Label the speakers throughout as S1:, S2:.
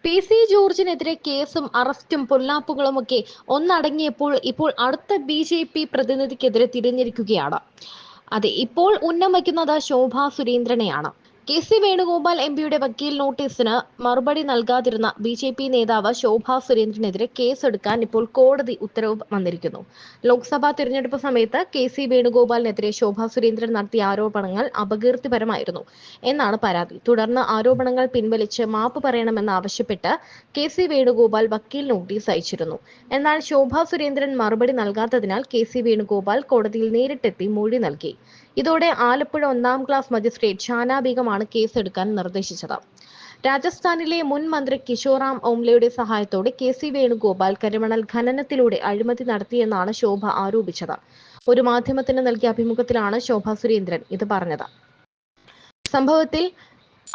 S1: PC. ജോർജിനെതിരെ കേസും അറസ്റ്റും പൊല്ലാപ്പുകളുമൊക്കെ ഒന്നടങ്ങിയപ്പോൾ ഇപ്പോൾ അടുത്ത ബി.ജെ.പി. പ്രതിനിധിക്കെതിരെ തിരിഞ്ഞിരിക്കുകയാണ്. അതെ, ഇപ്പോൾ ഉന്നം വയ്ക്കുന്നത് ശോഭാ സുരേന്ദ്രനെയാണ്. കെ.സി. വേണുഗോപാൽ എം.പിയുടെ വക്കീൽ നോട്ടീസിന് മറുപടി നൽകാതിരുന്ന ബി.ജെ.പി. നേതാവ് ശോഭാ സുരേന്ദ്രനെതിരെ കേസെടുക്കാൻ ഇപ്പോൾ കോടതി ഉത്തരവ് വന്നിരിക്കുന്നു. ലോക്സഭാ തിരഞ്ഞെടുപ്പ് സമയത്ത് കെ.സി. വേണുഗോപാലിനെതിരെ ശോഭാ സുരേന്ദ്രൻ നടത്തിയ ആരോപണങ്ങൾ അപകീർത്തിപരമായിരുന്നു എന്നാണ് പരാതി. തുടർന്ന് ആരോപണങ്ങൾ പിൻവലിച്ച് മാപ്പ് പറയണമെന്നാവശ്യപ്പെട്ട് കെ.സി. വേണുഗോപാൽ വക്കീൽ നോട്ടീസ് അയച്ചിരുന്നു. എന്നാൽ ശോഭാ സുരേന്ദ്രൻ മറുപടി നൽകാത്തതിനാൽ കെ.സി. വേണുഗോപാൽ കോടതിയിൽ നേരിട്ടെത്തി മൊഴി നൽകി. ഇതോടെ ആലപ്പുഴ 1-ാം ക്ലാസ് മജിസ്ട്രേറ്റ് ഷാന ബീഗമാണ് കേസെടുക്കാൻ നിർദ്ദേശിച്ചത്. രാജസ്ഥാനിലെ മുൻ മന്ത്രി കിഷോറാം ഓംലയുടെ സഹായത്തോടെ കെ.സി. വേണുഗോപാൽ കരിമണൽ ഖനനത്തിലൂടെ അഴിമതി നടത്തിയെന്നാണ് ശോഭ ആരോപിച്ചത്. ഒരു മാധ്യമത്തിന് നൽകിയ അഭിമുഖത്തിലാണ് ശോഭാ സുരേന്ദ്രൻ ഇത് പറഞ്ഞത്. സംഭവത്തിൽ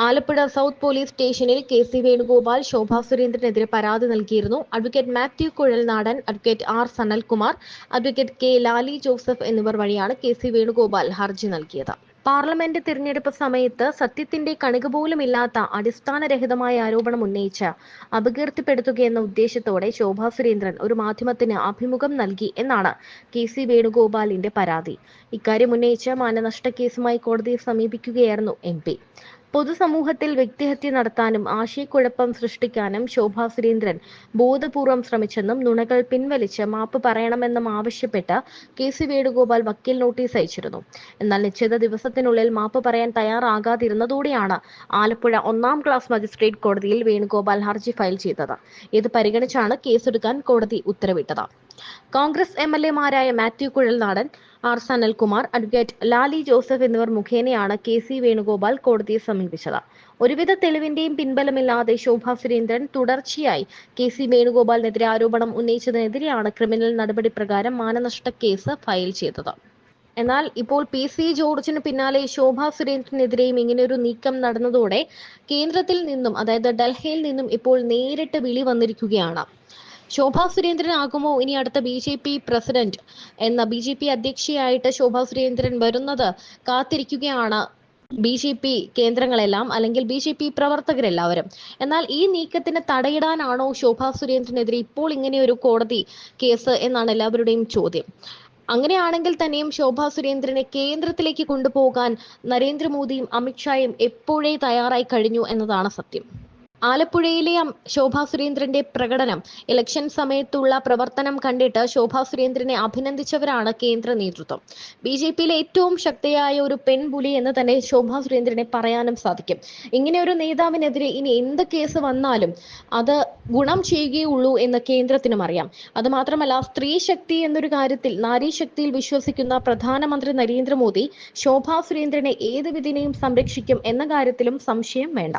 S1: ആലപ്പുഴ സൗത്ത് പോലീസ് സ്റ്റേഷനിൽ കെ.സി. വേണുഗോപാൽ ശോഭാ സുരേന്ദ്രനെതിരെ പരാതി നൽകിയിരുന്നു. Advocate Mathew Kuzhalnadan, advocate R. Sanalkumar, advocate K. Lali Joseph എന്നിവർ വഴിയാണ് കെ.സി. വേണുഗോപാൽ ഹർജി നൽകിയത്. പാർലമെന്റ് തിരഞ്ഞെടുപ്പ് സമയത്ത് സത്യത്തിന്റെ കണിക പോലുമില്ലാത്ത അടിസ്ഥാനരഹിതമായ ആരോപണം ഉന്നയിച്ച് അപകീർത്തിപ്പെടുത്തുകയെന്ന ഉദ്ദേശത്തോടെ ശോഭാ സുരേന്ദ്രൻ ഒരു മാധ്യമത്തിന് അഭിമുഖം നൽകി എന്നാണ് കെ.സി. വേണുഗോപാലിന്റെ പരാതി. ഇക്കാര്യം ഉന്നയിച്ച് മാനനഷ്ട കേസുമായി കോടതിയെ സമീപിക്കുകയായിരുന്നു എം.പി. പൊതുസമൂഹത്തിൽ വ്യക്തിഹത്യ നടത്താനും ആശയക്കുഴപ്പം സൃഷ്ടിക്കാനും ശോഭാ സുരേന്ദ്രൻ ബോധപൂർവം ശ്രമിച്ചെന്നും നുണകൾ പിൻവലിച്ച് മാപ്പ് പറയണമെന്നും ആവശ്യപ്പെട്ട് കെ.സി. വേണുഗോപാൽ വക്കീൽ നോട്ടീസ് അയച്ചിരുന്നു. എന്നാൽ നിശ്ചിത ദിവസത്തിനുള്ളിൽ മാപ്പ് പറയാൻ തയ്യാറാകാതിരുന്നതോടെയാണ് ആലപ്പുഴ 1-ാം ക്ലാസ് മജിസ്ട്രേറ്റ് കോടതിയിൽ വേണുഗോപാൽ ഹർജി ഫയൽ ചെയ്തത്. ഇത് പരിഗണിച്ചാണ് കേസെടുക്കാൻ കോടതി ഉത്തരവിട്ടത്. കോൺഗ്രസ് എം.എൽ.എമാരായ മാത്യു കുഴൽനാടൻ, ആർ. സനൽകുമാർ, അഡ്വക്കേറ്റ് ലാലി ജോസഫ് എന്നിവർ മുഖേനയാണ് കെ.സി. വേണുഗോപാൽ കോടതിയെ സമീപിച്ചത്. ഒരുവിധ തെളിവിന്റെയും പിൻബലമില്ലാതെ ശോഭാ സുരേന്ദ്രൻ തുടർച്ചയായി കെ.സി. വേണുഗോപാലിനെതിരെ ആരോപണം ഉന്നയിച്ചതിനെതിരെയാണ് ക്രിമിനൽ നടപടി പ്രകാരം മാനനഷ്ട കേസ് ഫയൽ ചെയ്തത്. എന്നാൽ ഇപ്പോൾ പി.സി. ജോർജിന് പിന്നാലെ ശോഭാ സുരേന്ദ്രനെതിരെയും ഇങ്ങനെയൊരു നീക്കം നടന്നതോടെ കേന്ദ്രത്തിൽ നിന്നും, അതായത് ഡൽഹിയിൽ നിന്നും ഇപ്പോൾ നേരിട്ട് വിളി വന്നിരിക്കുകയാണ്. ശോഭാ സുരേന്ദ്രൻ ആകുമോ ഇനി അടുത്ത ബി.ജെ.പി. പ്രസിഡന്റ് എന്ന ബി.ജെ.പി. അധ്യക്ഷയായിട്ട് ശോഭാ സുരേന്ദ്രൻ വരുന്നത് കാത്തിരിക്കുകയാണ് ബി.ജെ.പി. കേന്ദ്രങ്ങളെല്ലാം, അല്ലെങ്കിൽ ബി.ജെ.പി. പ്രവർത്തകരെല്ലാവരും. എന്നാൽ ഈ നീക്കത്തിന് തടയിടാനാണോ ശോഭാ സുരേന്ദ്രനെതിരെ ഇപ്പോൾ ഇങ്ങനെയൊരു കോടതി കേസ് എന്നാണ് എല്ലാവരുടെയും ചോദ്യം. അങ്ങനെയാണെങ്കിൽ തന്നെയും ശോഭാ സുരേന്ദ്രനെ കേന്ദ്രത്തിലേക്ക് കൊണ്ടുപോകാൻ നരേന്ദ്രമോദിയും അമിത്ഷായും എപ്പോഴേ തയ്യാറായി കഴിഞ്ഞു എന്നതാണ് സത്യം. ആലപ്പുഴയിലെ ശോഭാ സുരേന്ദ്രന്റെ പ്രകടനം, ഇലക്ഷൻ സമയത്തുള്ള പ്രവർത്തനം കണ്ടിട്ട് ശോഭാ സുരേന്ദ്രനെ അഭിനന്ദിച്ചവരാണ് കേന്ദ്ര നേതൃത്വം. ബി.ജെ.പിയിലെ ഏറ്റവും ശക്തിയായ ഒരു പെൺപുലി എന്ന് തന്നെ ശോഭാ സുരേന്ദ്രനെ പറയാനും സാധിക്കും. ഇങ്ങനെ ഒരു നേതാവിനെതിരെ ഇനി എന്ത് കേസ് വന്നാലും അത് ഗുണം ചെയ്യുകയുള്ളൂ എന്ന് കേന്ദ്രത്തിനും അറിയാം. അതുമാത്രമല്ല, സ്ത്രീ ശക്തി എന്നൊരു കാര്യത്തിൽ, നാരീശക്തിയിൽ വിശ്വസിക്കുന്ന പ്രധാനമന്ത്രി നരേന്ദ്രമോദി ശോഭാ സുരേന്ദ്രനെ ഏത് വിധേനയും സംരക്ഷിക്കും എന്ന കാര്യത്തിലും സംശയം വേണ്ട.